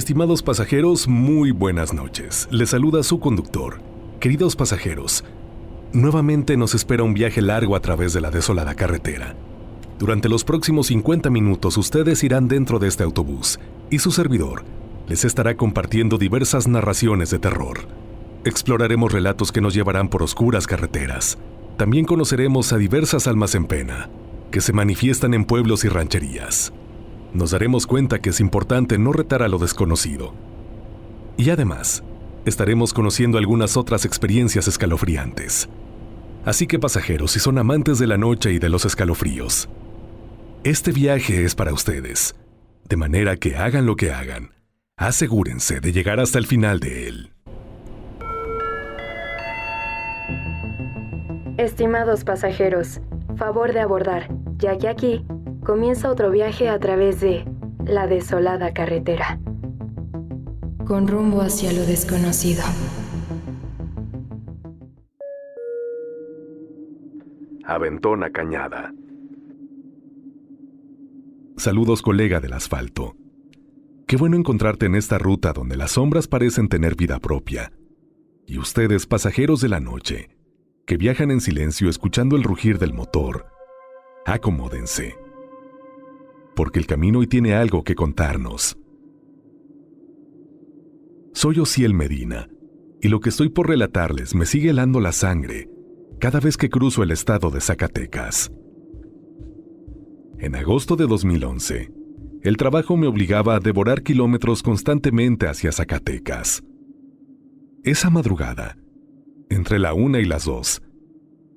Estimados pasajeros, muy buenas noches. Les saluda su conductor. Queridos pasajeros, nuevamente nos espera un viaje largo a través de la desolada carretera. Durante los próximos 50 minutos ustedes irán dentro de este autobús y su servidor les estará compartiendo diversas narraciones de terror. Exploraremos relatos que nos llevarán por oscuras carreteras. También conoceremos a diversas almas en pena que se manifiestan en pueblos y rancherías. Nos daremos cuenta que es importante no retar a lo desconocido. Y además, estaremos conociendo algunas otras experiencias escalofriantes. Así que pasajeros, si son amantes de la noche y de los escalofríos, este viaje es para ustedes. De manera que hagan lo que hagan, asegúrense de llegar hasta el final de él. Estimados pasajeros, favor de abordar, ya que aquí comienza otro viaje a través de la desolada carretera, con rumbo hacia lo desconocido. Aventona Cañada. Saludos, colega del asfalto. Qué bueno encontrarte en esta ruta donde las sombras parecen tener vida propia. Y ustedes, pasajeros de la noche, que viajan en silencio escuchando el rugir del motor, acomódense. Porque el camino hoy tiene algo que contarnos. Soy Osiel Medina, y lo que estoy por relatarles me sigue helando la sangre cada vez que cruzo el estado de Zacatecas. En agosto de 2011, el trabajo me obligaba a devorar kilómetros constantemente hacia Zacatecas. Esa madrugada, entre la 1 y las 2,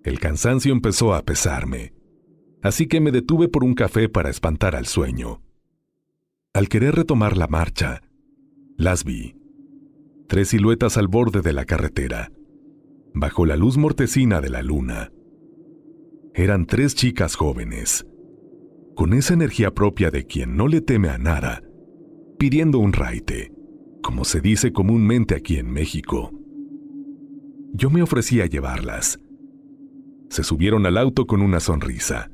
el cansancio empezó a pesarme. Así que me detuve por un café para espantar al sueño. Al querer retomar la marcha, las vi. 3 siluetas al borde de la carretera, bajo la luz mortecina de la luna. Eran 3 chicas jóvenes, con esa energía propia de quien no le teme a nada, pidiendo un raite, como se dice comúnmente aquí en México. Yo me ofrecí a llevarlas. Se subieron al auto con una sonrisa.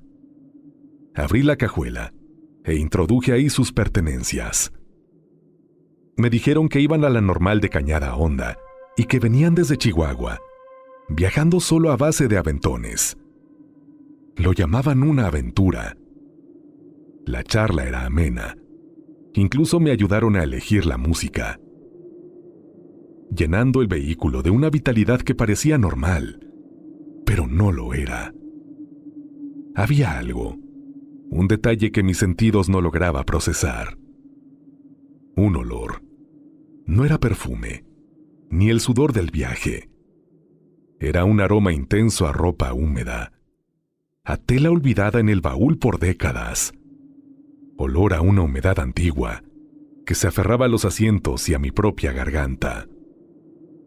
Abrí la cajuela e introduje ahí sus pertenencias. Me dijeron que iban a la normal de Cañada Honda y que venían desde Chihuahua, viajando solo a base de aventones. Lo llamaban una aventura. La charla era amena. Incluso me ayudaron a elegir la música, llenando el vehículo de una vitalidad que parecía normal, pero no lo era. Había algo. Un detalle que mis sentidos no lograba procesar. Un olor. No era perfume, ni el sudor del viaje. Era un aroma intenso a ropa húmeda, a tela olvidada en el baúl por décadas. Olor a una humedad antigua que se aferraba a los asientos y a mi propia garganta.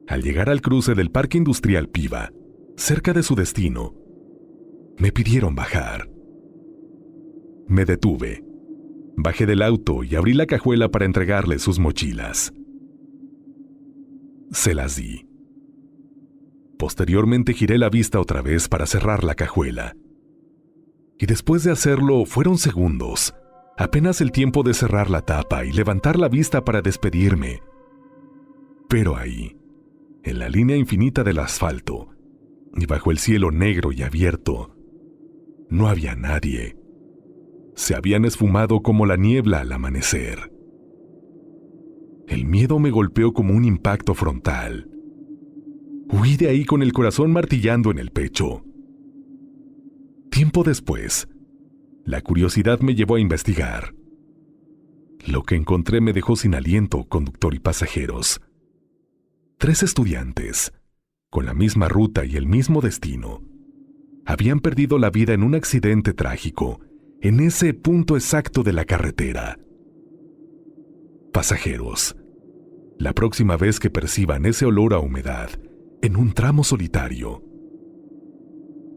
Al llegar al cruce del Parque Industrial Piva, cerca de su destino, me pidieron bajar. Me detuve, bajé del auto y abrí la cajuela para entregarles sus mochilas. Se las di. Posteriormente giré la vista otra vez para cerrar la cajuela. Y después de hacerlo fueron segundos, apenas el tiempo de cerrar la tapa y levantar la vista para despedirme. Pero ahí, en la línea infinita del asfalto, y bajo el cielo negro y abierto, no había nadie. Se habían esfumado como la niebla al amanecer. El miedo me golpeó como un impacto frontal. Huí de ahí con el corazón martillando en el pecho. Tiempo después, la curiosidad me llevó a investigar. Lo que encontré me dejó sin aliento, conductor y pasajeros. 3 estudiantes, con la misma ruta y el mismo destino, habían perdido la vida en un accidente trágico en ese punto exacto de la carretera. Pasajeros, la próxima vez que perciban ese olor a humedad en un tramo solitario,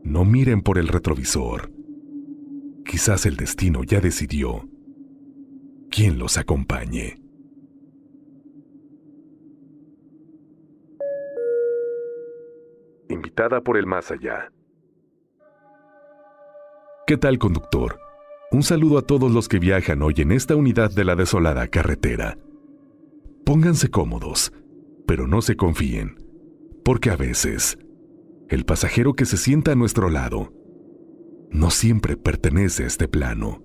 no miren por el retrovisor. Quizás el destino ya decidió quién los acompañe. Invitada por el más allá. ¿Qué tal, conductor? Un saludo a todos los que viajan hoy en esta unidad de la desolada carretera. Pónganse cómodos, pero no se confíen, porque a veces el pasajero que se sienta a nuestro lado no siempre pertenece a este plano.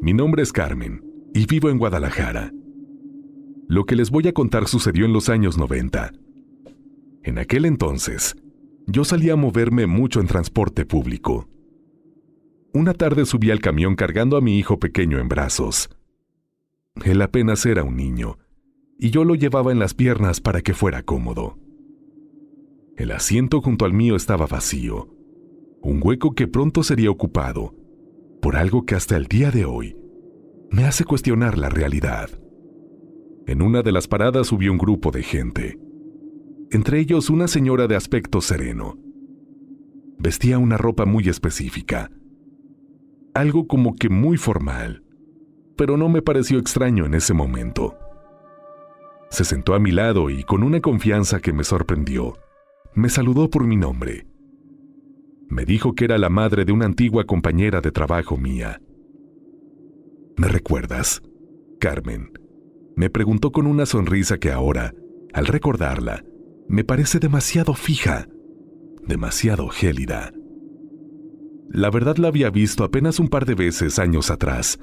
Mi nombre es Carmen y vivo en Guadalajara. Lo que les voy a contar sucedió en los años 90. En aquel entonces, yo salía a moverme mucho en transporte público. Una tarde subí al camión cargando a mi hijo pequeño en brazos. Él apenas era un niño, y yo lo llevaba en las piernas para que fuera cómodo. El asiento junto al mío estaba vacío, un hueco que pronto sería ocupado por algo que hasta el día de hoy me hace cuestionar la realidad. En una de las paradas subió un grupo de gente, entre ellos una señora de aspecto sereno. Vestía una ropa muy específica, algo como que muy formal, pero no me pareció extraño en ese momento. Se sentó a mi lado y con una confianza que me sorprendió, me saludó por mi nombre. Me dijo que era la madre de una antigua compañera de trabajo mía. ¿Me recuerdas, Carmen?, me preguntó con una sonrisa que ahora, al recordarla, me parece demasiado fija, demasiado gélida. La verdad la había visto apenas un par de veces años atrás,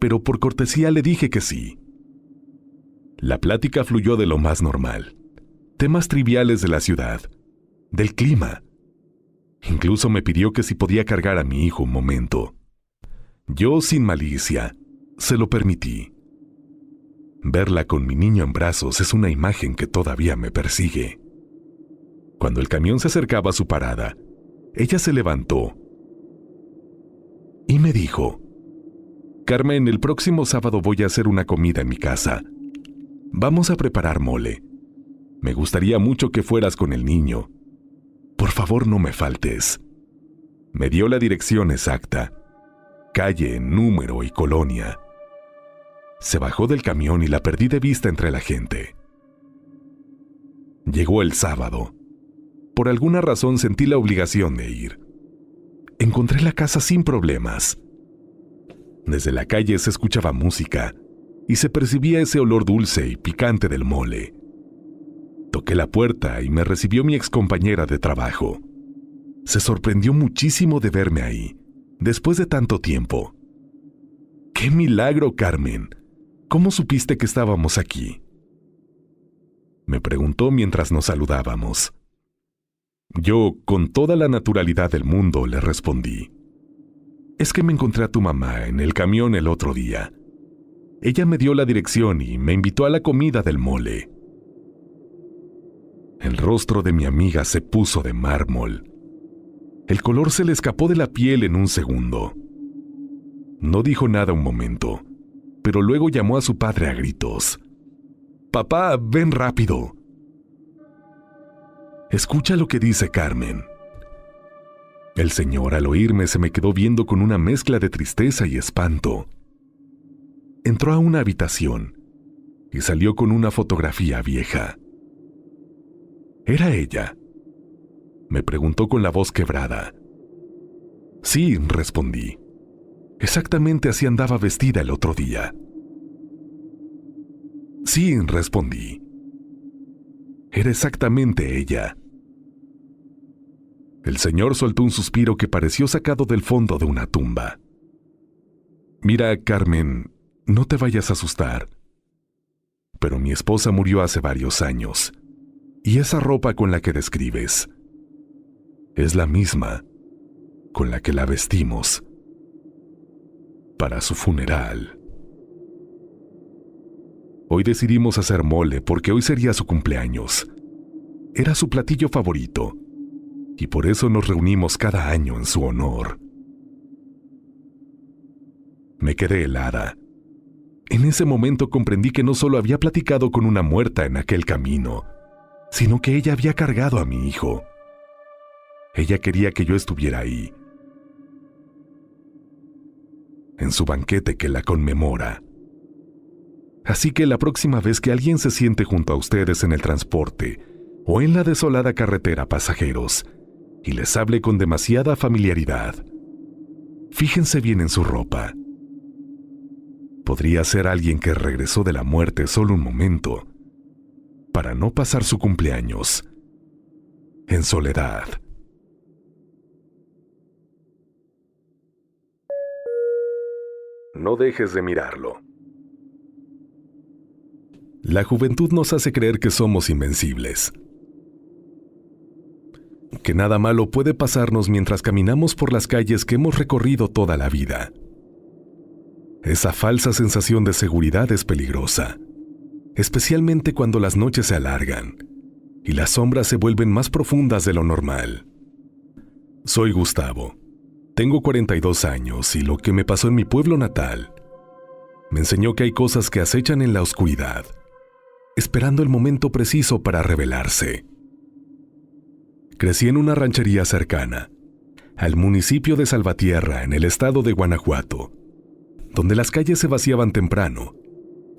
pero por cortesía le dije que sí. La plática fluyó de lo más normal, temas triviales de la ciudad, del clima. Incluso me pidió que si podía cargar a mi hijo un momento. Yo, sin malicia, se lo permití. Verla con mi niño en brazos es una imagen que todavía me persigue. Cuando el camión se acercaba a su parada, ella se levantó y me dijo: Carmen, el próximo sábado voy a hacer una comida en mi casa. Vamos a preparar mole. Me gustaría mucho que fueras con el niño. Por favor, no me faltes. Me dio la dirección exacta, calle, número y colonia. Se bajó del camión y la perdí de vista entre la gente. Llegó el sábado. Por alguna razón sentí la obligación de ir. Encontré la casa sin problemas. Desde la calle se escuchaba música y se percibía ese olor dulce y picante del mole. Toqué la puerta y me recibió mi excompañera de trabajo. Se sorprendió muchísimo de verme ahí, después de tanto tiempo. ¡Qué milagro, Carmen! ¿Cómo supiste que estábamos aquí?, me preguntó mientras nos saludábamos. Yo, con toda la naturalidad del mundo, le respondí: es que me encontré a tu mamá en el camión el otro día. Ella me dio la dirección y me invitó a la comida del mole. El rostro de mi amiga se puso de mármol. El color se le escapó de la piel en un segundo. No dijo nada un momento, pero luego llamó a su padre a gritos: «Papá, ven rápido». Escucha lo que dice Carmen. El señor, al oírme, se me quedó viendo con una mezcla de tristeza y espanto. Entró a una habitación y salió con una fotografía vieja. ¿Era ella?, me preguntó con la voz quebrada. Sí, respondí. Exactamente así andaba vestida el otro día. Sí, respondí. Era exactamente ella. El señor soltó un suspiro que pareció sacado del fondo de una tumba. Mira, Carmen, no te vayas a asustar, pero mi esposa murió hace varios años, y esa ropa con la que describes es la misma con la que la vestimos para su funeral. Hoy decidimos hacer mole porque hoy sería su cumpleaños. Era su platillo favorito, y por eso nos reunimos cada año en su honor. Me quedé helada. En ese momento comprendí que no solo había platicado con una muerta en aquel camino, sino que ella había cargado a mi hijo. Ella quería que yo estuviera ahí, en su banquete que la conmemora. Así que la próxima vez que alguien se siente junto a ustedes en el transporte o en la desolada carretera pasajeros y les hable con demasiada familiaridad, fíjense bien en su ropa. Podría ser alguien que regresó de la muerte solo un momento para no pasar su cumpleaños en soledad. No dejes de mirarlo. La juventud nos hace creer que somos invencibles, que nada malo puede pasarnos mientras caminamos por las calles que hemos recorrido toda la vida. Esa falsa sensación de seguridad es peligrosa, especialmente cuando las noches se alargan y las sombras se vuelven más profundas de lo normal. Soy Gustavo. Tengo 42 años y lo que me pasó en mi pueblo natal me enseñó que hay cosas que acechan en la oscuridad, esperando el momento preciso para revelarse. Crecí en una ranchería cercana, al municipio de Salvatierra, en el estado de Guanajuato, donde las calles se vaciaban temprano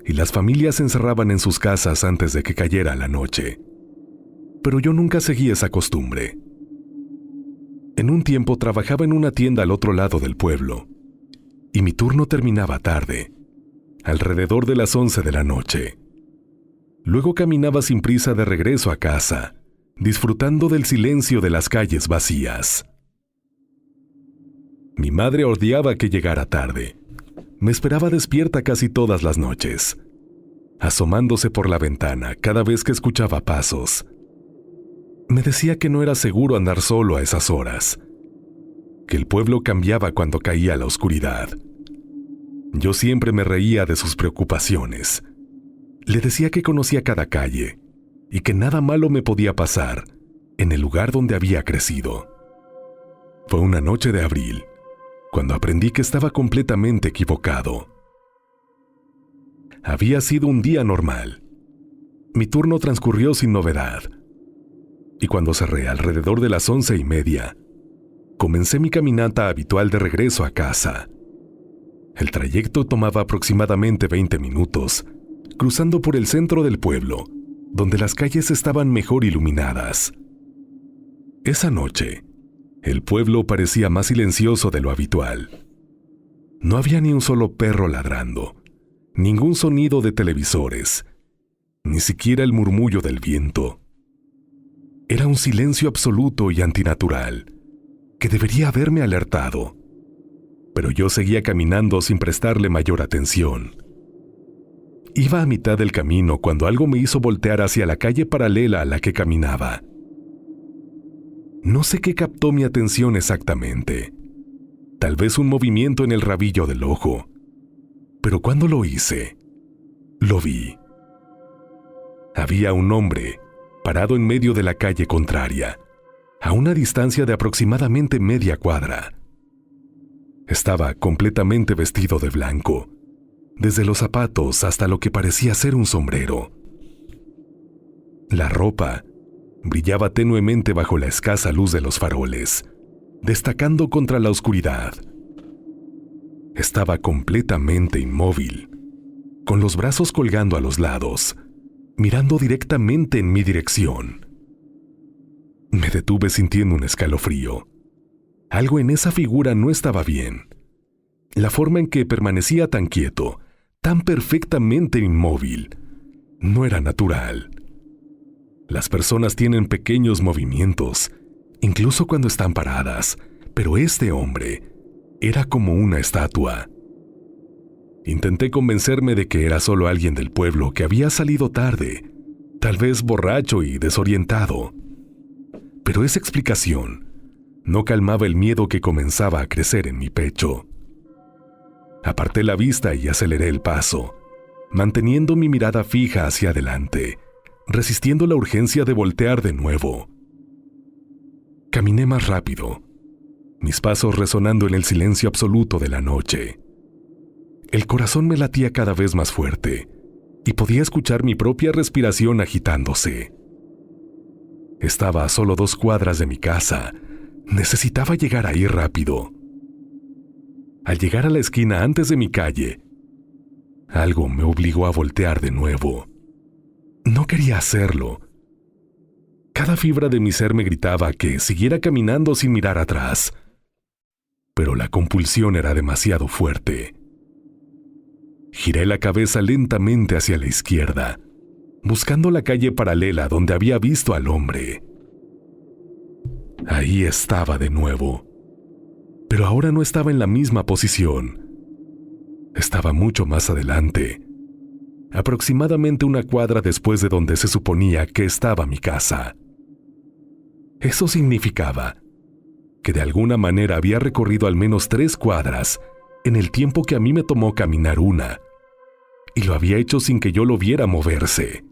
y las familias se encerraban en sus casas antes de que cayera la noche. Pero yo nunca seguí esa costumbre. En un tiempo trabajaba en una tienda al otro lado del pueblo, y mi turno terminaba tarde, alrededor de las 11 de la noche. Luego caminaba sin prisa de regreso a casa, disfrutando del silencio de las calles vacías. Mi madre odiaba que llegara tarde. Me esperaba despierta casi todas las noches, asomándose por la ventana cada vez que escuchaba pasos. Me decía que no era seguro andar solo a esas horas, que el pueblo cambiaba cuando caía la oscuridad. Yo siempre me reía de sus preocupaciones. Le decía que conocía cada calle y que nada malo me podía pasar en el lugar donde había crecido. Fue una noche de abril, cuando aprendí que estaba completamente equivocado. Había sido un día normal. Mi turno transcurrió sin novedad, y cuando cerré alrededor de las 11:30, comencé mi caminata habitual de regreso a casa. El trayecto tomaba aproximadamente 20 minutos, cruzando por el centro del pueblo, donde las calles estaban mejor iluminadas. Esa noche, el pueblo parecía más silencioso de lo habitual. No había ni un solo perro ladrando, ningún sonido de televisores, ni siquiera el murmullo del viento. Era un silencio absoluto y antinatural, que debería haberme alertado, pero yo seguía caminando sin prestarle mayor atención. Iba a mitad del camino cuando algo me hizo voltear hacia la calle paralela a la que caminaba. No sé qué captó mi atención exactamente. Tal vez un movimiento en el rabillo del ojo. Pero cuando lo hice, lo vi. Había un hombre parado en medio de la calle contraria, a una distancia de aproximadamente media cuadra. Estaba completamente vestido de blanco, desde los zapatos hasta lo que parecía ser un sombrero. La ropa brillaba tenuemente bajo la escasa luz de los faroles, destacando contra la oscuridad. Estaba completamente inmóvil, con los brazos colgando a los lados, mirando directamente en mi dirección. Me detuve sintiendo un escalofrío. Algo en esa figura no estaba bien. La forma en que permanecía tan quieto, tan perfectamente inmóvil, no era natural. Las personas tienen pequeños movimientos, incluso cuando están paradas, pero este hombre era como una estatua. Intenté convencerme de que era solo alguien del pueblo que había salido tarde, tal vez borracho y desorientado. Pero esa explicación no calmaba el miedo que comenzaba a crecer en mi pecho. Aparté la vista y aceleré el paso, manteniendo mi mirada fija hacia adelante, resistiendo la urgencia de voltear de nuevo. Caminé más rápido, mis pasos resonando en el silencio absoluto de la noche. El corazón me latía cada vez más fuerte y podía escuchar mi propia respiración agitándose. Estaba a solo 2 cuadras de mi casa. Necesitaba llegar ahí rápido. Al llegar a la esquina antes de mi calle, algo me obligó a voltear de nuevo. No quería hacerlo. Cada fibra de mi ser me gritaba que siguiera caminando sin mirar atrás. Pero la compulsión era demasiado fuerte. Giré la cabeza lentamente hacia la izquierda, buscando la calle paralela donde había visto al hombre. Ahí estaba de nuevo, pero ahora no estaba en la misma posición. Estaba mucho más adelante, aproximadamente una cuadra después de donde se suponía que estaba mi casa. Eso significaba que de alguna manera había recorrido al menos 3 cuadras en el tiempo que a mí me tomó caminar una, y lo había hecho sin que yo lo viera moverse.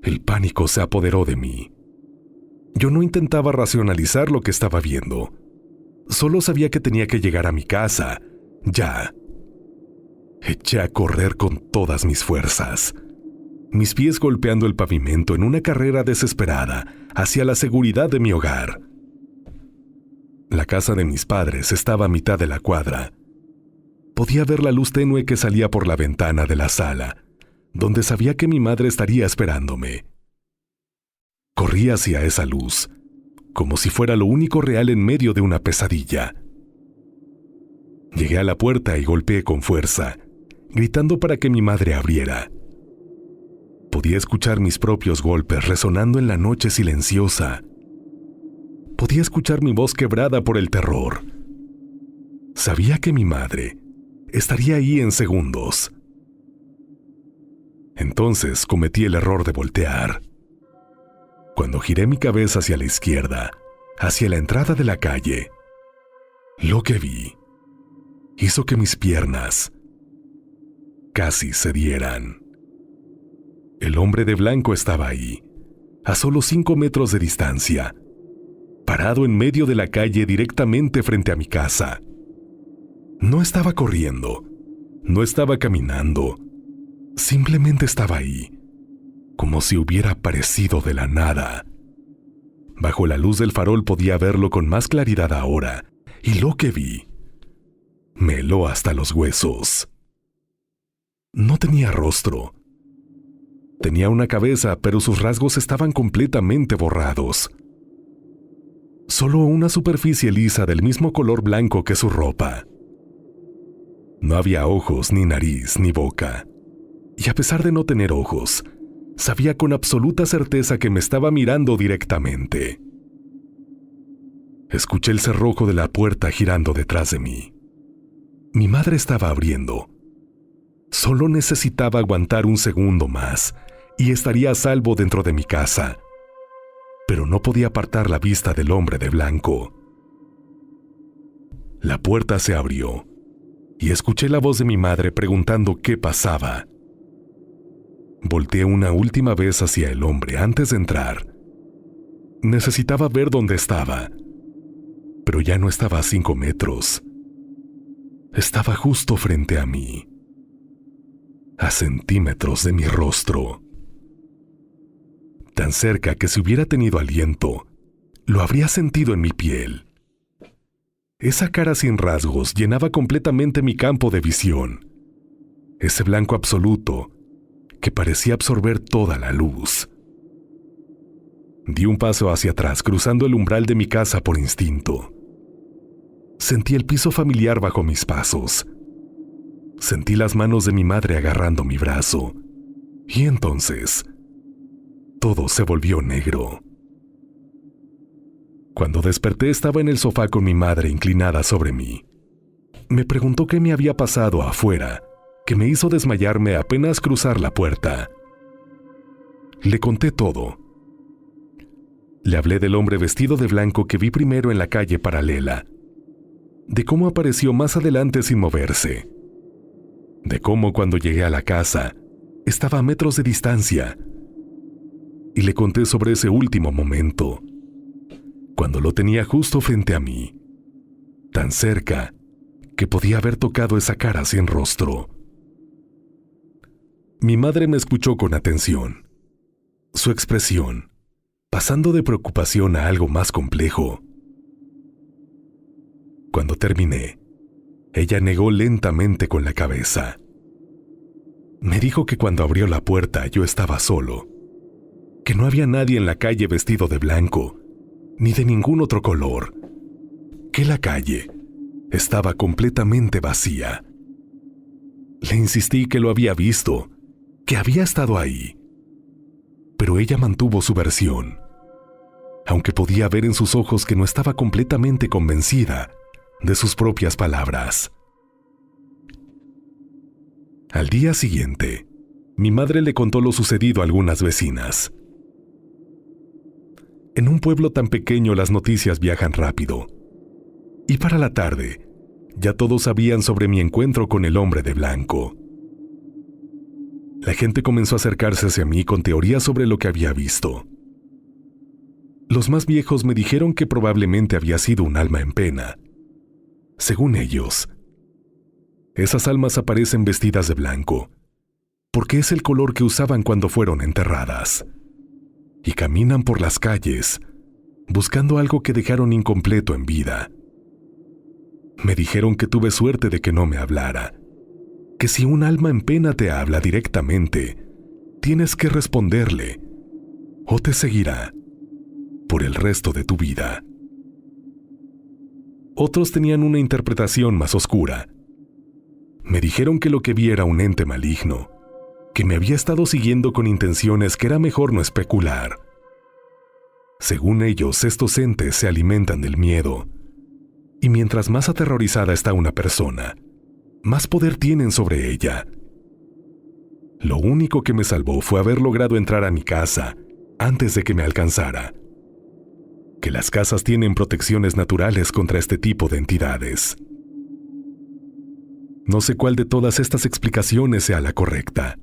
El pánico se apoderó de mí. Yo no intentaba racionalizar lo que estaba viendo. Solo sabía que tenía que llegar a mi casa, ya. Eché a correr con todas mis fuerzas, mis pies golpeando el pavimento en una carrera desesperada hacia la seguridad de mi hogar. La casa de mis padres estaba a mitad de la cuadra. Podía ver la luz tenue que salía por la ventana de la sala, donde sabía que mi madre estaría esperándome. Corrí hacia esa luz, como si fuera lo único real en medio de una pesadilla. Llegué a la puerta y golpeé con fuerza, gritando para que mi madre abriera. Podía escuchar mis propios golpes resonando en la noche silenciosa. Podía escuchar mi voz quebrada por el terror. Sabía que mi madre estaría ahí en segundos. Entonces cometí el error de voltear. Cuando giré mi cabeza hacia la izquierda, hacia la entrada de la calle, lo que vi hizo que mis piernas casi cedieran. El hombre de blanco estaba ahí, a solo 5 metros de distancia, parado en medio de la calle directamente frente a mi casa. No estaba corriendo, no estaba caminando, simplemente estaba ahí, como si hubiera aparecido de la nada. Bajo la luz del farol podía verlo con más claridad ahora, y lo que vi me heló hasta los huesos. No tenía rostro. Tenía una cabeza, pero sus rasgos estaban completamente borrados. Solo una superficie lisa del mismo color blanco que su ropa. No había ojos, ni nariz, ni boca. Y a pesar de no tener ojos, sabía con absoluta certeza que me estaba mirando directamente. Escuché el cerrojo de la puerta girando detrás de mí. Mi madre estaba abriendo. Solo necesitaba aguantar un segundo más y estaría a salvo dentro de mi casa. Pero no podía apartar la vista del hombre de blanco. La puerta se abrió y escuché la voz de mi madre preguntando qué pasaba. Volteé una última vez hacia el hombre antes de entrar. Necesitaba ver dónde estaba, pero ya no estaba a 5 metros. Estaba justo frente a mí, a centímetros de mi rostro. Tan cerca que si hubiera tenido aliento, lo habría sentido en mi piel. Esa cara sin rasgos llenaba completamente mi campo de visión. Ese blanco absoluto que parecía absorber toda la luz. Di un paso hacia atrás, cruzando el umbral de mi casa por instinto. Sentí el piso familiar bajo mis pasos. Sentí las manos de mi madre agarrando mi brazo. Y entonces, todo se volvió negro. Cuando desperté estaba en el sofá con mi madre inclinada sobre mí. Me preguntó qué me había pasado afuera, que me hizo desmayarme apenas cruzar la puerta. Le conté todo. Le hablé del hombre vestido de blanco que vi primero en la calle paralela, de cómo apareció más adelante sin moverse, de cómo cuando llegué a la casa estaba a metros de distancia, y le conté sobre ese último momento, cuando lo tenía justo frente a mí, tan cerca que podía haber tocado esa cara sin rostro. Mi madre me escuchó con atención. Su expresión, pasando de preocupación a algo más complejo. Cuando terminé, ella negó lentamente con la cabeza. Me dijo que cuando abrió la puerta yo estaba solo, que no había nadie en la calle vestido de blanco, ni de ningún otro color, que la calle estaba completamente vacía. Le insistí que lo había visto, que había estado ahí. Pero ella mantuvo su versión, aunque podía ver en sus ojos que no estaba completamente convencida de sus propias palabras. Al día siguiente, mi madre le contó lo sucedido a algunas vecinas. En un pueblo tan pequeño las noticias viajan rápido, y para la tarde ya todos sabían sobre mi encuentro con el hombre de blanco. La gente comenzó a acercarse hacia mí con teorías sobre lo que había visto. Los más viejos me dijeron que probablemente había sido un alma en pena. Según ellos, esas almas aparecen vestidas de blanco, porque es el color que usaban cuando fueron enterradas, y caminan por las calles, buscando algo que dejaron incompleto en vida. Me dijeron que tuve suerte de que no me hablara, que si un alma en pena te habla directamente, tienes que responderle, o te seguirá por el resto de tu vida. Otros tenían una interpretación más oscura. Me dijeron que lo que vi era un ente maligno, que me había estado siguiendo con intenciones que era mejor no especular. Según ellos, estos entes se alimentan del miedo, y mientras más aterrorizada está una persona, más poder tienen sobre ella. Lo único que me salvó fue haber logrado entrar a mi casa antes de que me alcanzara. Que las casas tienen protecciones naturales contra este tipo de entidades. No sé cuál de todas estas explicaciones sea la correcta.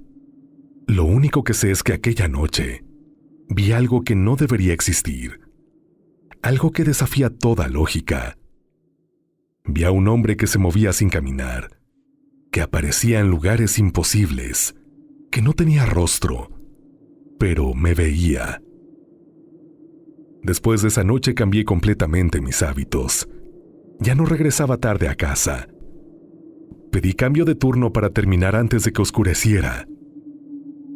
Lo único que sé es que aquella noche vi algo que no debería existir. Algo que desafía toda lógica. Vi a un hombre que se movía sin caminar, que aparecía en lugares imposibles, que no tenía rostro, pero me veía. Después de esa noche cambié completamente mis hábitos. Ya no regresaba tarde a casa. Pedí cambio de turno para terminar antes de que oscureciera.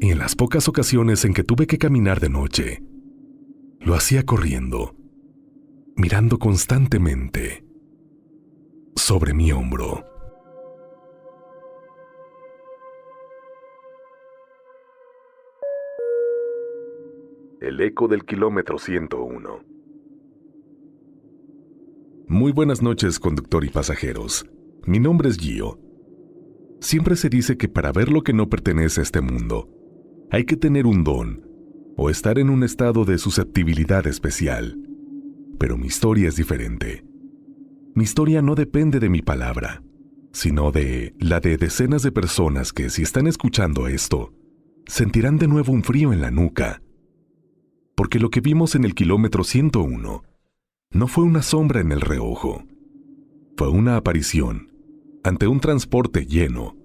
Y en las pocas ocasiones en que tuve que caminar de noche, lo hacía corriendo, mirando constantemente sobre mi hombro. El eco del kilómetro 101. Muy buenas noches, conductor y pasajeros. Mi nombre es Gio. Siempre se dice que para ver lo que no pertenece a este mundo, hay que tener un don o estar en un estado de susceptibilidad especial. Pero mi historia es diferente. Mi historia no depende de mi palabra, sino de la de decenas de personas que, si están escuchando esto, sentirán de nuevo un frío en la nuca. Porque lo que vimos en el kilómetro 101 no fue una sombra en el reojo, fue una aparición ante un transporte lleno.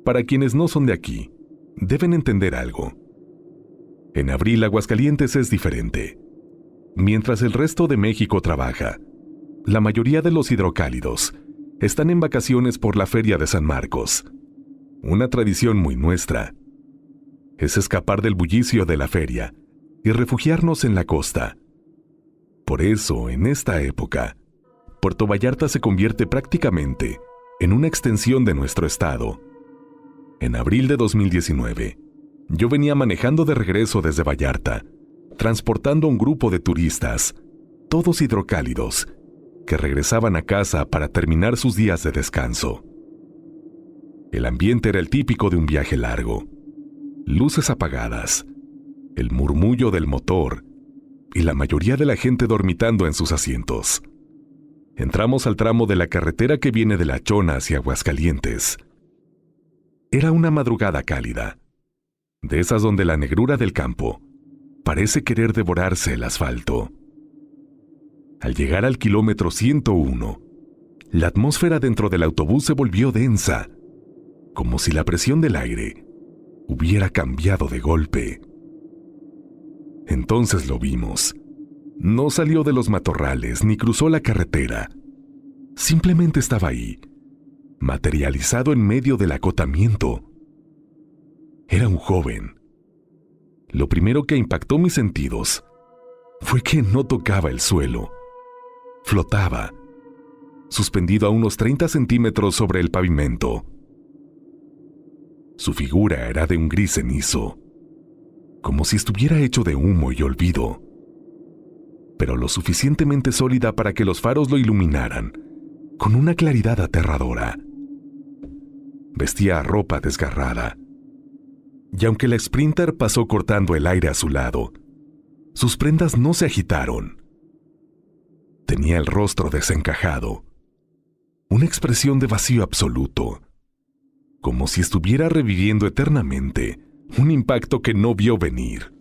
Para quienes no son de aquí, deben entender algo. En abril, Aguascalientes es diferente. Mientras el resto de México trabaja, la mayoría de los hidrocálidos están en vacaciones por la Feria de San Marcos. Una tradición muy nuestra es escapar del bullicio de la feria y refugiarnos en la costa. Por eso, en esta época, Puerto Vallarta se convierte prácticamente en una extensión de nuestro estado. En abril de 2019, yo venía manejando de regreso desde Vallarta, transportando a un grupo de turistas, todos hidrocálidos, que regresaban a casa para terminar sus días de descanso. El ambiente era el típico de un viaje largo. Luces apagadas, el murmullo del motor y la mayoría de la gente dormitando en sus asientos. Entramos al tramo de la carretera que viene de La Chona hacia Aguascalientes. Era una madrugada cálida, de esas donde la negrura del campo parece querer devorarse el asfalto. Al llegar al kilómetro 101, la atmósfera dentro del autobús se volvió densa, como si la presión del aire hubiera cambiado de golpe. Entonces lo vimos. No salió de los matorrales ni cruzó la carretera. Simplemente estaba ahí, materializado en medio del acotamiento. Era un joven. Lo primero que impactó mis sentidos fue que no tocaba el suelo. Flotaba, suspendido a unos 30 centímetros sobre el pavimento, Su figura era de un gris cenizo, como si estuviera hecho de humo y olvido, pero lo suficientemente sólida para que los faros lo iluminaran con una claridad aterradora. Vestía ropa desgarrada, y aunque la Sprinter pasó cortando el aire a su lado, sus prendas no se agitaron. Tenía el rostro desencajado, una expresión de vacío absoluto, como si estuviera reviviendo eternamente un impacto que no vio venir.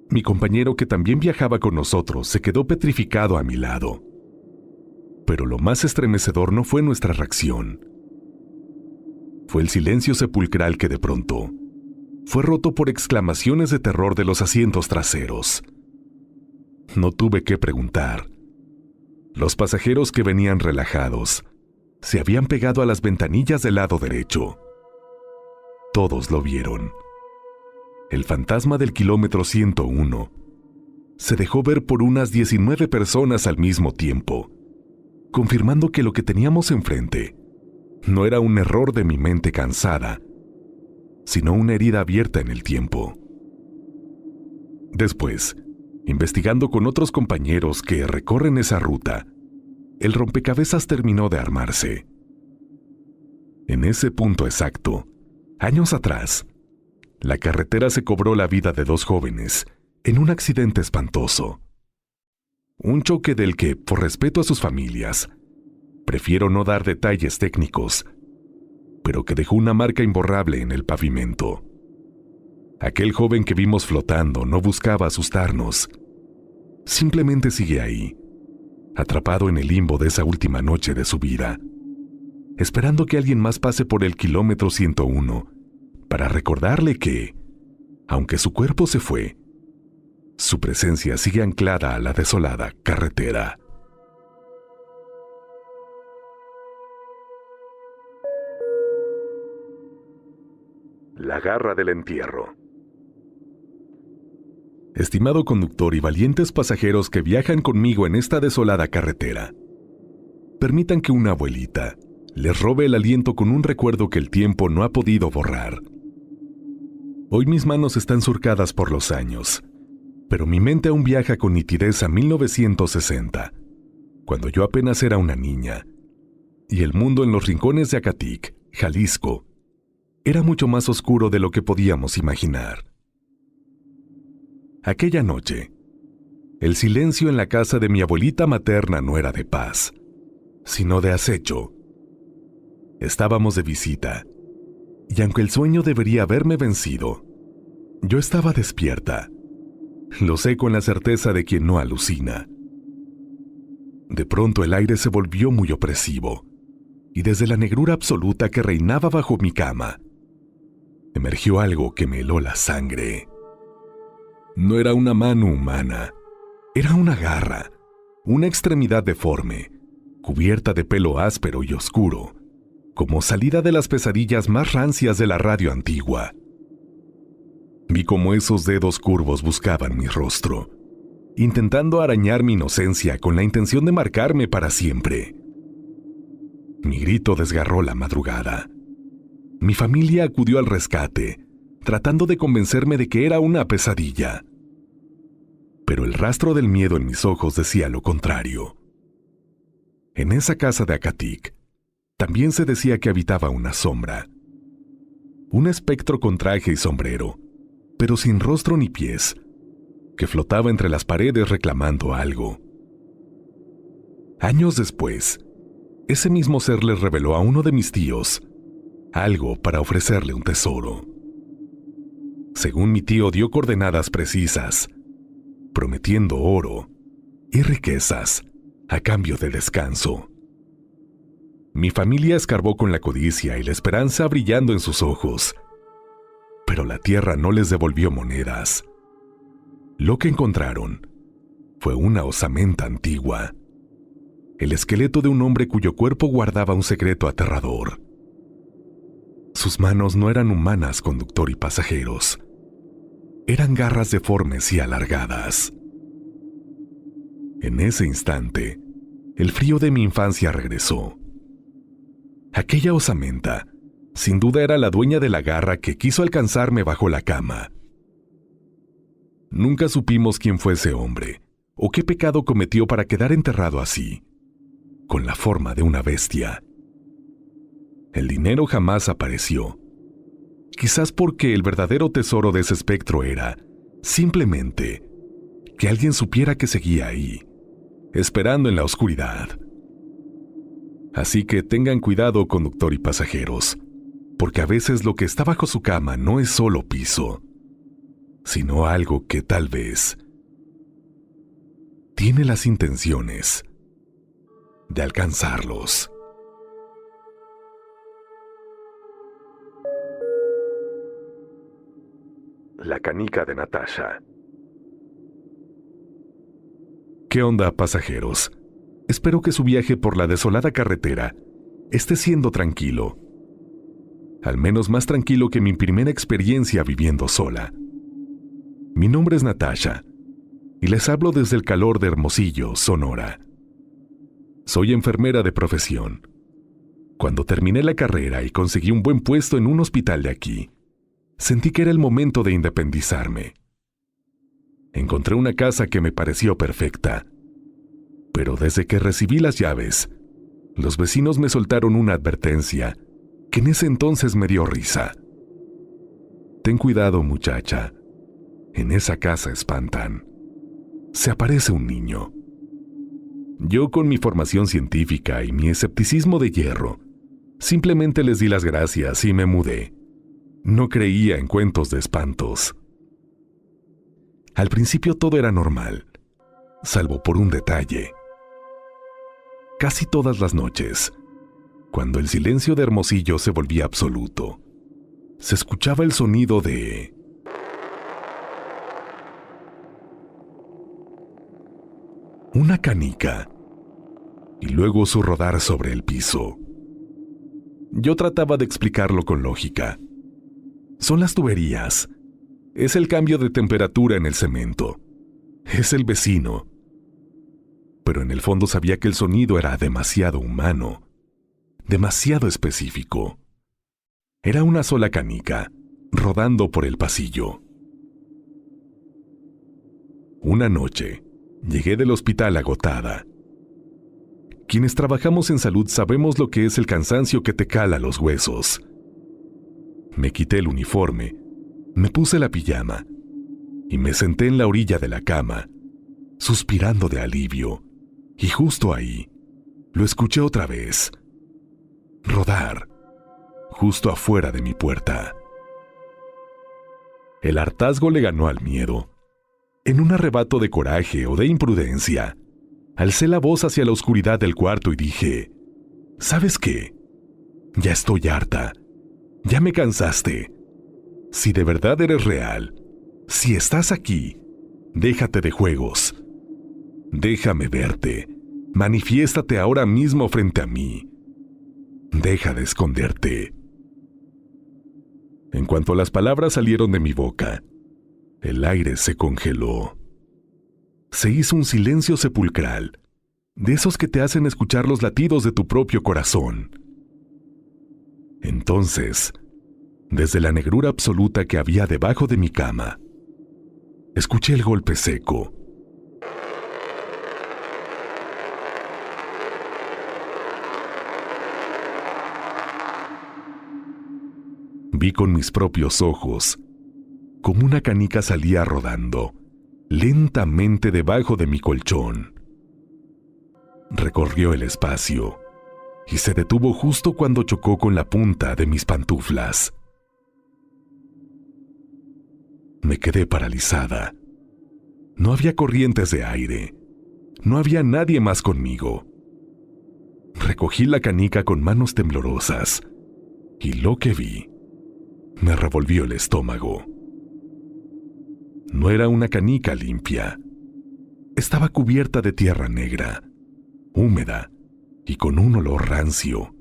Mi compañero, que también viajaba con nosotros, se quedó petrificado a mi lado. Pero lo más estremecedor no fue nuestra reacción. Fue el silencio sepulcral que de pronto fue roto por exclamaciones de terror de los asientos traseros. No tuve que preguntar. Los pasajeros, que venían relajados, se habían pegado a las ventanillas del lado derecho. Todos lo vieron. El fantasma del kilómetro 101 se dejó ver por unas 19 personas al mismo tiempo, confirmando que lo que teníamos enfrente no era un error de mi mente cansada, sino una herida abierta en el tiempo. Después, investigando con otros compañeros que recorren esa ruta, el rompecabezas terminó de armarse. En ese punto exacto, años atrás, la carretera se cobró la vida de 2 jóvenes en un accidente espantoso. Un choque del que, por respeto a sus familias, prefiero no dar detalles técnicos, pero que dejó una marca imborrable en el pavimento. Aquel joven que vimos flotando no buscaba asustarnos. Simplemente sigue ahí, atrapado en el limbo de esa última noche de su vida, esperando que alguien más pase por el kilómetro 101 para recordarle que, aunque su cuerpo se fue, su presencia sigue anclada a la desolada carretera. La garra del entierro. Estimado conductor y valientes pasajeros que viajan conmigo en esta desolada carretera, permitan que una abuelita les robe el aliento con un recuerdo que el tiempo no ha podido borrar. Hoy mis manos están surcadas por los años, pero mi mente aún viaja con nitidez a 1960, cuando yo apenas era una niña, y el mundo en los rincones de Acatic, Jalisco, era mucho más oscuro de lo que podíamos imaginar. Aquella noche, el silencio en la casa de mi abuelita materna no era de paz, sino de acecho. Estábamos de visita, y aunque el sueño debería haberme vencido, yo estaba despierta. Lo sé con la certeza de quien no alucina. De pronto el aire se volvió muy opresivo, y desde la negrura absoluta que reinaba bajo mi cama, emergió algo que me heló la sangre. No era una mano humana, era una garra, una extremidad deforme, cubierta de pelo áspero y oscuro, como salida de las pesadillas más rancias de la radio antigua. Vi cómo esos dedos curvos buscaban mi rostro, intentando arañar mi inocencia con la intención de marcarme para siempre. Mi grito desgarró la madrugada. Mi familia acudió al rescate, tratando de convencerme de que era una pesadilla. Pero el rastro del miedo en mis ojos decía lo contrario. En esa casa de Acatic, también se decía que habitaba una sombra. Un espectro con traje y sombrero, pero sin rostro ni pies, que flotaba entre las paredes reclamando algo. Años después, ese mismo ser le reveló a uno de mis tíos algo para ofrecerle un tesoro. Según mi tío, dio coordenadas precisas, prometiendo oro y riquezas a cambio de descanso. Mi familia escarbó con la codicia y la esperanza brillando en sus ojos, pero la tierra no les devolvió monedas. Lo que encontraron fue una osamenta antigua, el esqueleto de un hombre cuyo cuerpo guardaba un secreto aterrador. Sus manos no eran humanas, conductor y pasajeros. Eran garras deformes y alargadas. En ese instante, el frío de mi infancia regresó. Aquella osamenta Sin duda era la dueña de la garra que quiso alcanzarme bajo la cama. Nunca supimos quién fue ese hombre, o qué pecado cometió para quedar enterrado así, con la forma de una bestia. El dinero jamás apareció. Quizás porque el verdadero tesoro de ese espectro era, simplemente, que alguien supiera que seguía ahí, esperando en la oscuridad. Así que tengan cuidado, conductor y pasajeros, porque a veces lo que está bajo su cama no es solo piso, sino algo que tal vez tiene las intenciones de alcanzarlos. La canica de Natasha. ¿Qué onda, pasajeros? Espero que su viaje por la desolada carretera esté siendo tranquilo. Al menos más tranquilo que mi primera experiencia viviendo sola. Mi nombre es Natasha, y les hablo desde el calor de Hermosillo, Sonora. Soy enfermera de profesión. Cuando terminé la carrera y conseguí un buen puesto en un hospital de aquí, sentí que era el momento de independizarme. Encontré una casa que me pareció perfecta, pero desde que recibí las llaves, los vecinos me soltaron una advertencia que en ese entonces me dio risa. Ten cuidado, muchacha. En esa casa espantan. Se aparece un niño. Yo, con mi formación científica y mi escepticismo de hierro, simplemente les di las gracias y me mudé. No creía en cuentos de espantos. Al principio todo era normal, salvo por un detalle. Casi todas las noches, cuando el silencio de Hermosillo se volvía absoluto, se escuchaba el sonido de una canica, y luego su rodar sobre el piso. Yo trataba de explicarlo con lógica. Son las tuberías. Es el cambio de temperatura en el cemento. Es el vecino. Pero en el fondo sabía que el sonido era demasiado humano, demasiado específico. Era una sola canica, rodando por el pasillo. Una noche, llegué del hospital agotada. Quienes trabajamos en salud sabemos lo que es el cansancio que te cala los huesos. Me quité el uniforme, me puse la pijama y me senté en la orilla de la cama, suspirando de alivio, y justo ahí lo escuché otra vez, rodar, justo afuera de mi puerta. El hartazgo le ganó al miedo. En un arrebato de coraje o de imprudencia, alcé la voz hacia la oscuridad del cuarto y dije, ¿sabes qué? Ya estoy harta. Ya me cansaste. Si de verdad eres real, si estás aquí, déjate de juegos. Déjame verte. Manifiéstate ahora mismo frente a mí. Deja de esconderte. En cuanto las palabras salieron de mi boca, el aire se congeló. Se hizo un silencio sepulcral, de esos que te hacen escuchar los latidos de tu propio corazón. Entonces, desde la negrura absoluta que había debajo de mi cama, escuché el golpe seco. Vi con mis propios ojos cómo una canica salía rodando lentamente debajo de mi colchón. Recorrió el espacio y se detuvo justo cuando chocó con la punta de mis pantuflas. Me quedé paralizada. No había corrientes de aire. No había nadie más conmigo. Recogí la canica con manos temblorosas y lo que vi me revolvió el estómago. No era una canica limpia. Estaba cubierta de tierra negra, húmeda y con un olor rancio.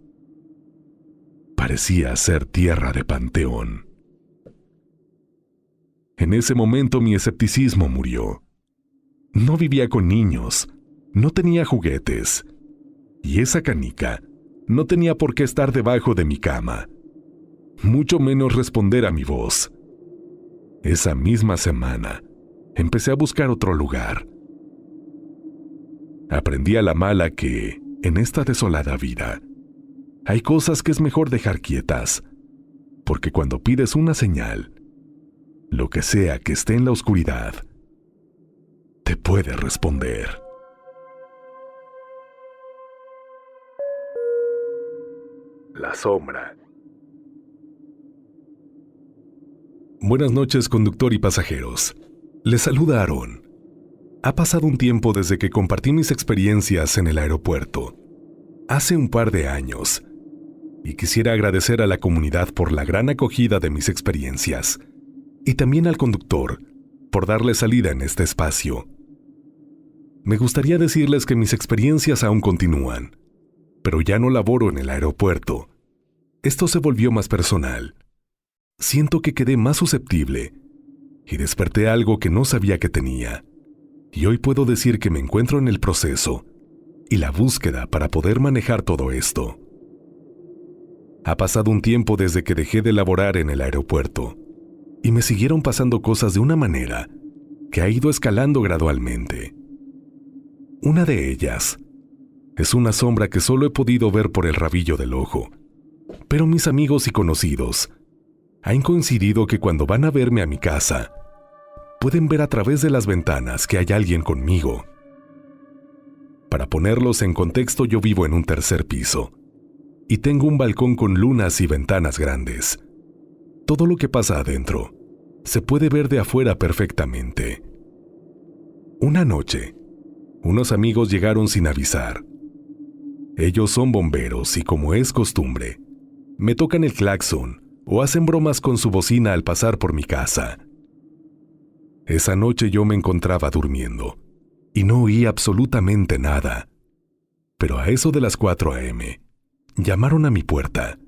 Parecía ser tierra de panteón. En ese momento mi escepticismo murió. No vivía con niños, no tenía juguetes, y esa canica no tenía por qué estar debajo de mi cama. mucho menos responder a mi voz. Esa misma semana, empecé a buscar otro lugar. Aprendí a la mala que, en esta desolada vida, hay cosas que es mejor dejar quietas, porque cuando pides una señal, lo que sea que esté en la oscuridad, te puede responder. La sombra. Buenas noches, conductor y pasajeros. Les saluda Aarón. Ha pasado un tiempo desde que compartí mis experiencias en el aeropuerto, hace un par de años, y quisiera agradecer a la comunidad por la gran acogida de mis experiencias, y también al conductor por darle salida en este espacio. Me gustaría decirles que mis experiencias aún continúan, pero ya no laboro en el aeropuerto. Esto se volvió más personal. Siento que quedé más susceptible y desperté algo que no sabía que tenía. Y hoy puedo decir que me encuentro en el proceso y la búsqueda para poder manejar todo esto. Ha pasado un tiempo desde que dejé de laborar en el aeropuerto y me siguieron pasando cosas de una manera que ha ido escalando gradualmente. Una de ellas es una sombra que solo he podido ver por el rabillo del ojo, pero mis amigos y conocidos han coincidido que cuando van a verme a mi casa, pueden ver a través de las ventanas que hay alguien conmigo. Para ponerlos en contexto, yo vivo en un tercer piso y tengo un balcón con lunas y ventanas grandes. Todo lo que pasa adentro se puede ver de afuera perfectamente. Una noche, unos amigos llegaron sin avisar. Ellos son bomberos y, como es costumbre, me tocan el claxon o hacen bromas con su bocina al pasar por mi casa. Esa noche yo me encontraba durmiendo y no oí absolutamente nada. Pero a eso de las 4 a.m., llamaron a mi puerta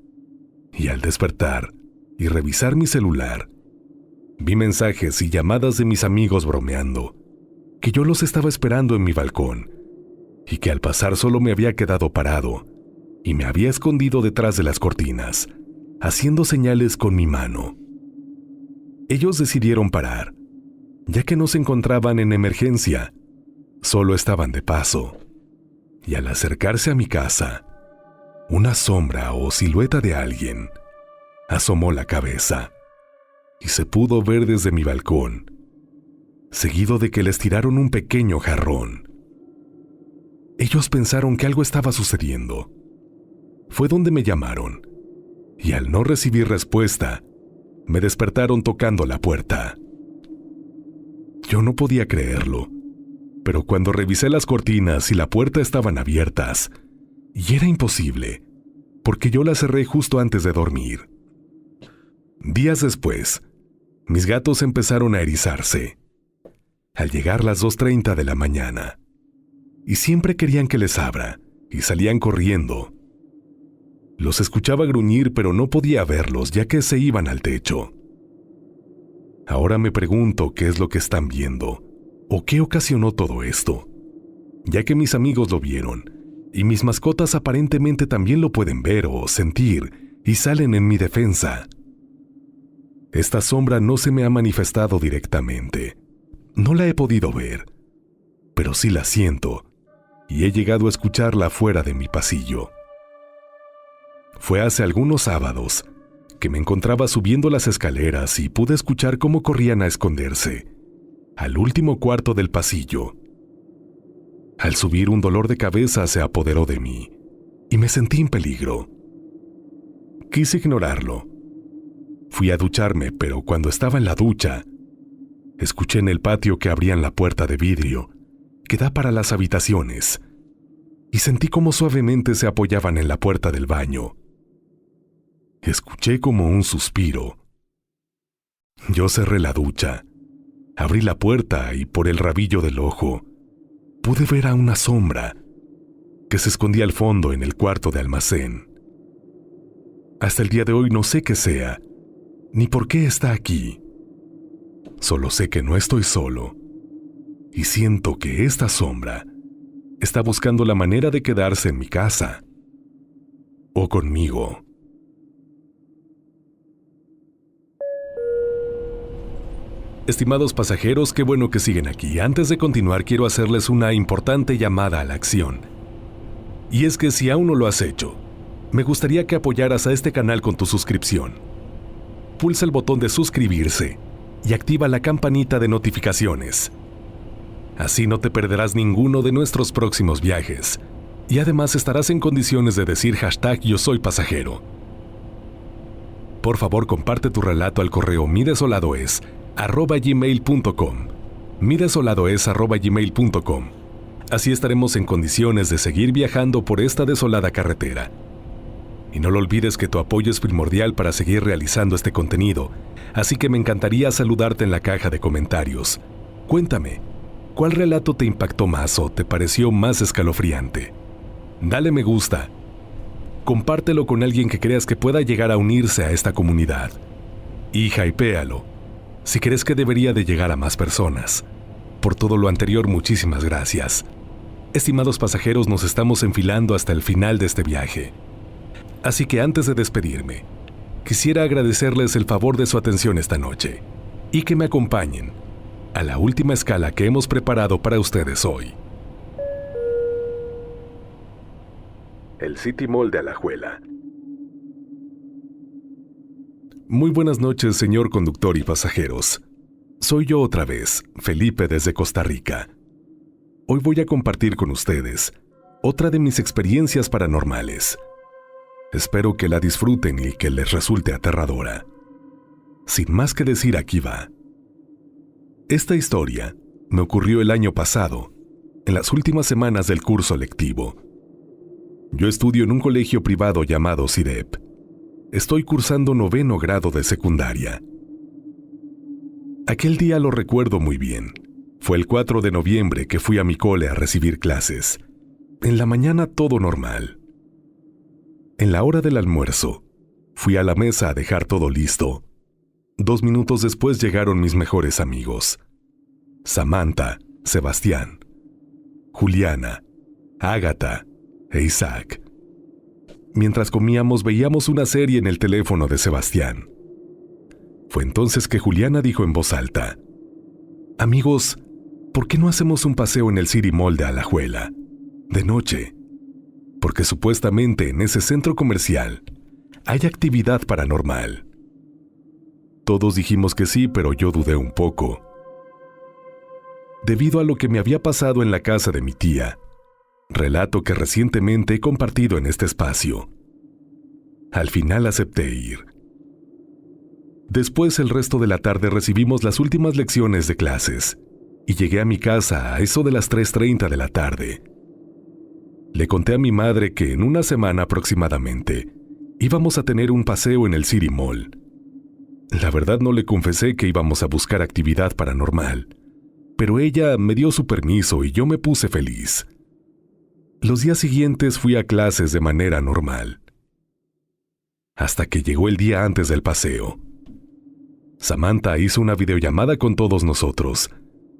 y al despertar y revisar mi celular, vi mensajes y llamadas de mis amigos bromeando, que yo los estaba esperando en mi balcón y que al pasar solo me había quedado parado y me había escondido detrás de las cortinas, haciendo señales con mi mano. Ellos decidieron parar, ya que no se encontraban en emergencia, solo estaban de paso, y al acercarse a mi casa, una sombra o silueta de alguien asomó la cabeza y se pudo ver desde mi balcón, seguido de que les tiraron un pequeño jarrón. Ellos pensaron que algo estaba sucediendo. Fue donde me llamaron, y al no recibir respuesta, me despertaron tocando la puerta. Yo no podía creerlo, pero cuando revisé las cortinas y la puerta estaban abiertas, y era imposible, porque yo las cerré justo antes de dormir. Días después, mis gatos empezaron a erizarse, al llegar las 2:30 de la mañana, y siempre querían que les abra, y salían corriendo. Los escuchaba gruñir, pero no podía verlos, ya que se iban al techo. Ahora me pregunto qué es lo que están viendo, o qué ocasionó todo esto, ya que mis amigos lo vieron, y mis mascotas aparentemente también lo pueden ver o sentir, y salen en mi defensa. Esta sombra no se me ha manifestado directamente. No la he podido ver, pero sí la siento, y he llegado a escucharla fuera de mi pasillo. Fue hace algunos sábados que me encontraba subiendo las escaleras y pude escuchar cómo corrían a esconderse, al último cuarto del pasillo. Al subir, un dolor de cabeza se apoderó de mí, y me sentí en peligro. Quise ignorarlo. Fui a ducharme, pero cuando estaba en la ducha, escuché en el patio que abrían la puerta de vidrio que da para las habitaciones, y sentí cómo suavemente se apoyaban en la puerta del baño. Escuché como un suspiro. Yo cerré la ducha, abrí la puerta y por el rabillo del ojo pude ver a una sombra que se escondía al fondo en el cuarto de almacén. Hasta el día de hoy no sé qué sea, ni por qué está aquí. Solo sé que no estoy solo, y siento que esta sombra está buscando la manera de quedarse en mi casa, o conmigo. Estimados pasajeros, qué bueno que siguen aquí. Antes de continuar, quiero hacerles una importante llamada a la acción. Y es que si aún no lo has hecho, me gustaría que apoyaras a este canal con tu suscripción. Pulsa el botón de suscribirse y activa la campanita de notificaciones. Así no te perderás ninguno de nuestros próximos viajes. Y además estarás en condiciones de decir #Yo soy pasajero. Por favor, comparte tu relato al correo midesoladoes@gmail.com. midesoladoes@gmail.com. Así estaremos en condiciones de seguir viajando por esta desolada carretera. Y no lo olvides que tu apoyo es primordial para seguir realizando este contenido, así que me encantaría saludarte en la caja de comentarios. Cuéntame, ¿cuál relato te impactó más o te pareció más escalofriante? Dale me gusta. Compártelo con alguien que creas que pueda llegar a unirse a esta comunidad. Y hypéalo, si crees que debería de llegar a más personas. Por todo lo anterior, muchísimas gracias. Estimados pasajeros, nos estamos enfilando hasta el final de este viaje. Así que antes de despedirme, quisiera agradecerles el favor de su atención esta noche y que me acompañen a la última escala que hemos preparado para ustedes hoy. El City Mall de Alajuela. Muy buenas noches, señor conductor y pasajeros. Soy yo otra vez, Felipe desde Costa Rica. Hoy voy a compartir con ustedes otra de mis experiencias paranormales. Espero que la disfruten y que les resulte aterradora. Sin más que decir, aquí va. Esta historia me ocurrió el año pasado, en las últimas semanas del curso lectivo. Yo estudio en un colegio privado llamado CIDEP. Estoy cursando 9º grado de secundaria. Aquel día lo recuerdo muy bien. Fue el 4 de noviembre que fui a mi cole a recibir clases. En la mañana todo normal. En la hora del almuerzo, fui a la mesa a dejar todo listo. 2 minutos después llegaron mis mejores amigos. Samantha, Sebastián, Juliana, Ágata e Isaac. Mientras comíamos veíamos una serie en el teléfono de Sebastián. Fue entonces que Juliana dijo en voz alta: «Amigos, ¿por qué no hacemos un paseo en el City Mall de Alajuela? De noche. Porque supuestamente en ese centro comercial hay actividad paranormal». Todos dijimos que sí, pero yo dudé un poco. Debido a lo que me había pasado en la casa de mi tía, relato que recientemente he compartido en este espacio. Al final acepté ir. Después, el resto de la tarde recibimos las últimas lecciones de clases y llegué a mi casa a eso de las 3:30 de la tarde. Le conté a mi madre que en una semana aproximadamente íbamos a tener un paseo en el City Mall. La verdad no le confesé que íbamos a buscar actividad paranormal, pero ella me dio su permiso y yo me puse feliz. Los días siguientes fui a clases de manera normal. Hasta que llegó el día antes del paseo. Samantha hizo una videollamada con todos nosotros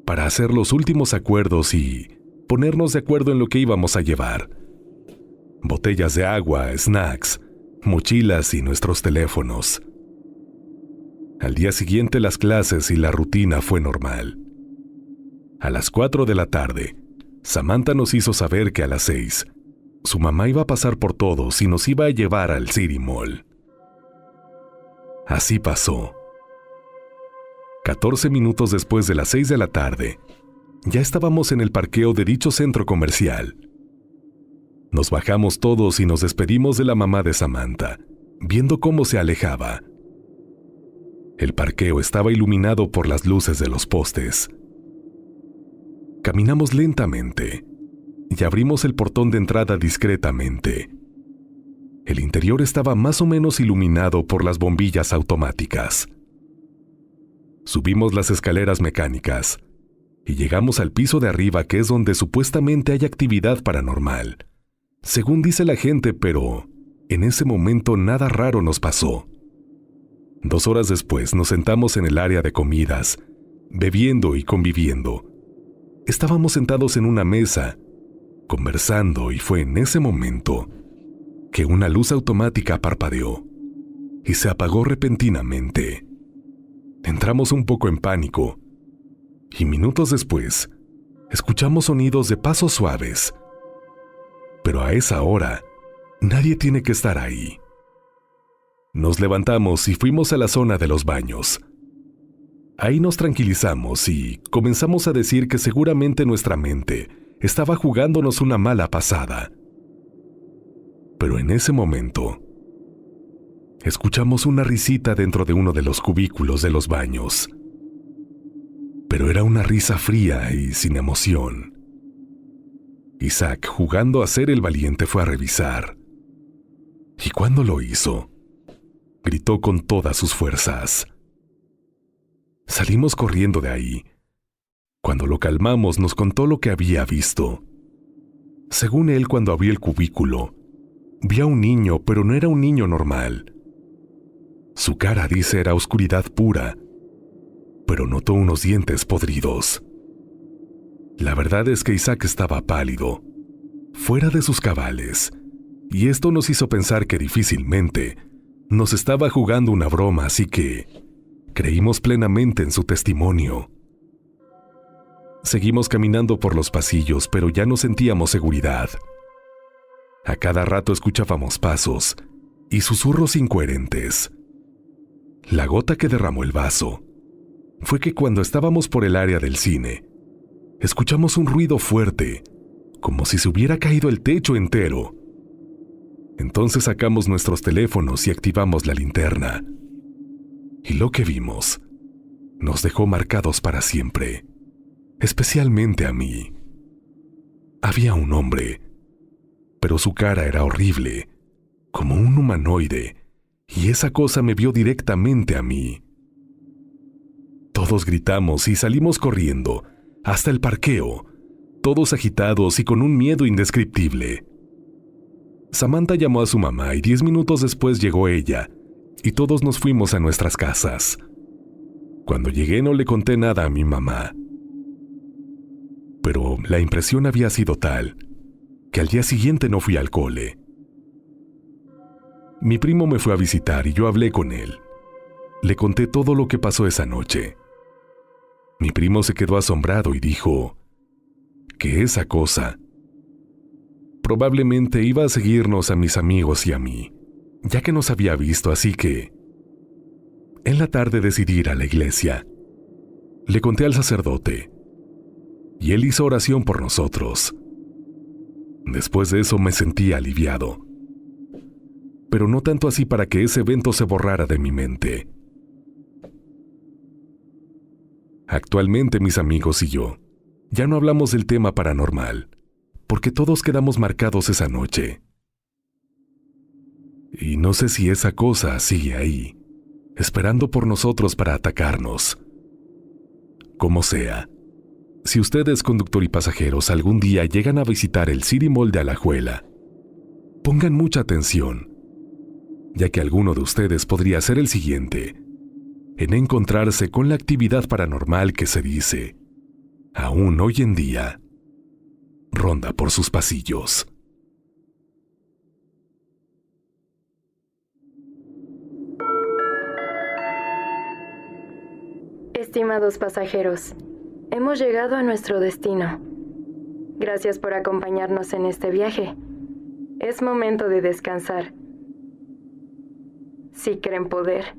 para hacer los últimos acuerdos y ponernos de acuerdo en lo que íbamos a llevar. Botellas de agua, snacks, mochilas y nuestros teléfonos. Al día siguiente las clases y la rutina fue normal. A las 4 de la tarde, Samantha nos hizo saber que a las 6, su mamá iba a pasar por todos y nos iba a llevar al City Mall. Así pasó. 14 minutos después de las 6 de la tarde, ya estábamos en el parqueo de dicho centro comercial. Nos bajamos todos y nos despedimos de la mamá de Samantha, viendo cómo se alejaba. El parqueo estaba iluminado por las luces de los postes. Caminamos lentamente y abrimos el portón de entrada discretamente. El interior estaba más o menos iluminado por las bombillas automáticas. Subimos las escaleras mecánicas y llegamos al piso de arriba, que es donde supuestamente hay actividad paranormal, según dice la gente, pero en ese momento nada raro nos pasó. 2 horas después nos sentamos en el área de comidas, bebiendo y conviviendo. Estábamos sentados en una mesa, conversando, y fue en ese momento que una luz automática parpadeó y se apagó repentinamente. Entramos un poco en pánico y minutos después escuchamos sonidos de pasos suaves. Pero a esa hora, nadie tiene que estar ahí. Nos levantamos y fuimos a la zona de los baños. Ahí nos tranquilizamos y comenzamos a decir que seguramente nuestra mente estaba jugándonos una mala pasada. Pero en ese momento, escuchamos una risita dentro de uno de los cubículos de los baños. Pero era una risa fría y sin emoción. Isaac, jugando a ser el valiente, fue a revisar. Y cuando lo hizo, gritó con todas sus fuerzas. Salimos corriendo de ahí. Cuando lo calmamos, nos contó lo que había visto. Según él, cuando abrió el cubículo, vio a un niño, pero no era un niño normal. Su cara, dice, era oscuridad pura, pero notó unos dientes podridos. La verdad es que Isaac estaba pálido, fuera de sus cabales, y esto nos hizo pensar que difícilmente nos estaba jugando una broma, así que creímos plenamente en su testimonio. Seguimos caminando por los pasillos, pero ya no sentíamos seguridad. A cada rato escuchábamos pasos y susurros incoherentes. La gota que derramó el vaso fue que cuando estábamos por el área del cine, escuchamos un ruido fuerte, como si se hubiera caído el techo entero. Entonces sacamos nuestros teléfonos y activamos la linterna. Y lo que vimos nos dejó marcados para siempre, especialmente a mí. Había un hombre, pero su cara era horrible, como un humanoide, y esa cosa me vio directamente a mí. Todos gritamos y salimos corriendo hasta el parqueo, todos agitados y con un miedo indescriptible. Samantha llamó a su mamá y 10 minutos después llegó ella, y todos nos fuimos a nuestras casas. Cuando llegué no le conté nada a mi mamá. Pero la impresión había sido tal que al día siguiente no fui al cole. Mi primo me fue a visitar y yo hablé con él. Le conté todo lo que pasó esa noche. Mi primo se quedó asombrado y dijo que esa cosa probablemente iba a seguirnos a mis amigos y a mí, ya que nos había visto, así que en la tarde decidí ir a la iglesia. Le conté al sacerdote y él hizo oración por nosotros. Después de eso me sentí aliviado, pero no tanto así para que ese evento se borrara de mi mente. Actualmente mis amigos y yo ya no hablamos del tema paranormal, porque todos quedamos marcados esa noche. Y no sé si esa cosa sigue ahí, esperando por nosotros para atacarnos. Como sea, si ustedes, conductor y pasajeros, algún día llegan a visitar el City Mall de Alajuela, pongan mucha atención, ya que alguno de ustedes podría ser el siguiente en encontrarse con la actividad paranormal que se dice, aún hoy en día, ronda por sus pasillos. Estimados pasajeros, hemos llegado a nuestro destino. Gracias por acompañarnos en este viaje. Es momento de descansar. Si creen poder,